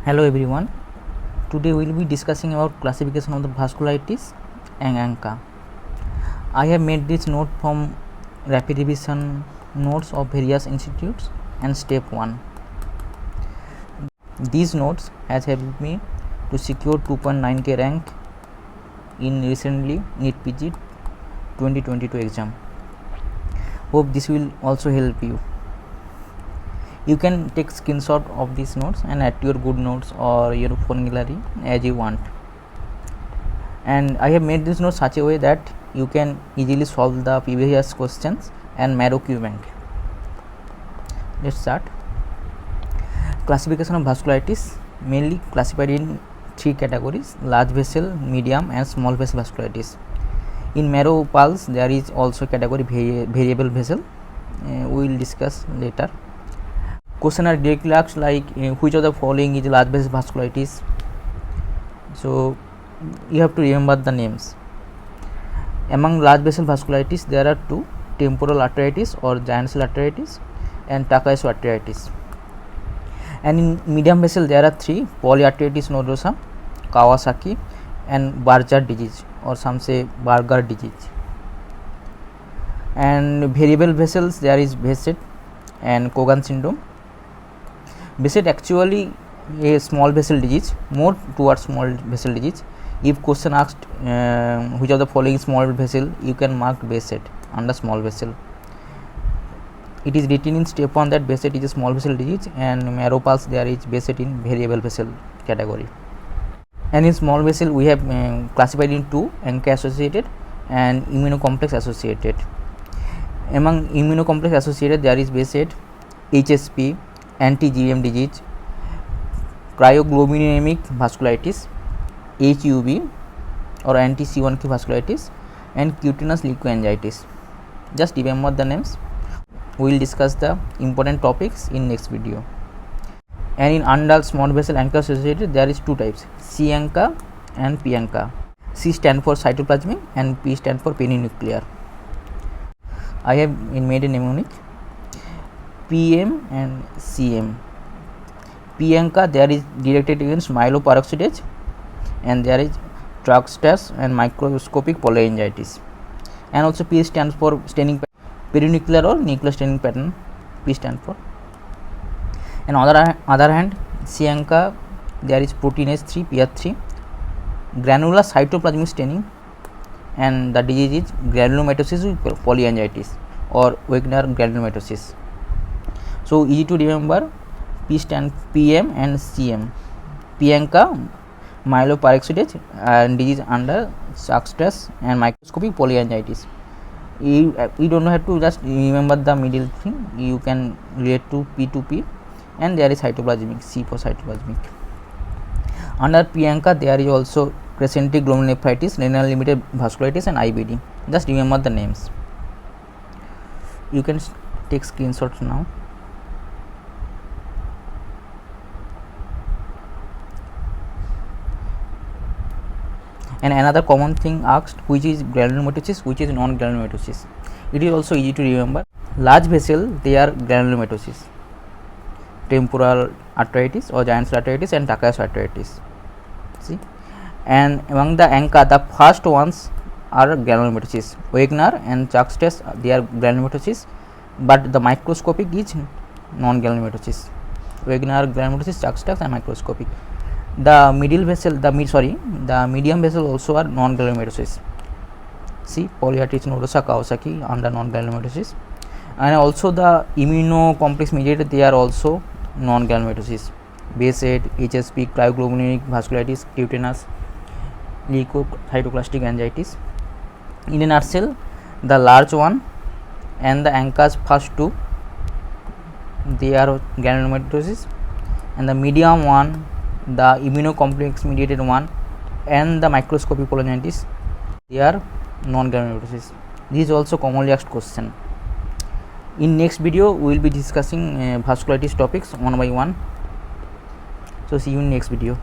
Hello everyone. Today we will be discussing about classification of the vasculitis and ANCA. I have made this note from rapid revision notes of various institutes and step 1. These notes has helped me to secure 2.9k rank in recently NEET PG 2022 exam. Hope this will also help you. You can take screenshot of these notes and add to your good notes or your phone gallery as you want. And I have made this note such a way that you can easily solve the previous questions and Marrow Q bank. Let's start. Classification of vasculitis mainly classified in 3 categories: large vessel, medium and small vessel vasculitis. In marrow pulse there is also category variable vessel. We will discuss later. Question are directly asked like which of the following is large vessel vasculitis. So you have to remember the names. Among large vessel vasculitis there are 2: temporal arteritis or giant cell arteritis and Takayasu arteritis. And in medium vessel there are 3: polyarteritis nodosa, Kawasaki and Barger disease, or some say Barger disease. And variable vessels there is Behcet and Cogan syndrome. Behcet actually a small vessel disease, more towards small vessel disease. If question asked which of the following small vessel, you can mark Behcet under small vessel. It is written in step 1 that Behcet is a small vessel disease, and marrow pulse there is Behcet in variable vessel category. And in small vessel we have classified in 2: ANCA associated and immunocomplex associated. Among immunocomplex associated there is Behcet, HSP, anti-GM disease, cryoglobulinemic vasculitis, HUV or anti-C1q vasculitis, and cutaneous leukoangiitis. Just remember the names. We will discuss the important topics in next video. And in undulged small vessel ANCA associated there is 2 types: C ANCA and P ANCA. C stand for cytoplasmic and P stand for perinuclear. I have made a mnemonic: PM and CM. P ANCA there is directed against myeloperoxidase and there is Truxtas and microscopic polyangiitis. And also P stands for staining perinuclear or nuclear staining pattern. P stand for. And on the other hand, C ANCA there is proteinase 3 PR3, granular cytoplasmic staining, and the disease is granulomatosis with polyangiitis or Wegener granulomatosis. So easy to remember: P stand PM and CM. P ANCA myeloperoxidase and disease under Truxtas and microscopic polyangiitis. You don't have to just remember the middle thing. You can relate to P2P, and there is cytoplasmic, C for cytoplasmic. Under P ANCA there is also crescentic glomerulonephritis, renal limited vasculitis and IBD. Just remember the names. You can take screenshots now. And another common thing asked: which is granulomatosis, which is non-granulomatosis. It is also easy to remember. Large vessel they are granulomatosis, temporal arteritis or giant cell arteritis and Takayasu arteritis. See, and among the ANCA the first ones are granulomatosis. Wegener and Truxtas they are granulomatosis, but the microscopic is non-granulomatosis. Wegener granulomatosis, Truxtas and microscopic. The middle vessel, the medium vessel also are non-granulomatosis. See, polyarteritis nodosa, Kawasaki under non-granulomatosis, and also the immunocomplex mediated they are also non-granulomatosis. Behcet, HSP, cryoglobulinemic vasculitis, cutaneous leukocytoclastic angiitis. In a nutshell, the large one and the ANCA's first 2 they are granulomatosis, and the medium one, the immunocomplex mediated one, and the microscopic polyangiitis they are non-granulomatosis. This is also commonly asked question. In next video we will be discussing vasculitis topics one by one. So see you in next video.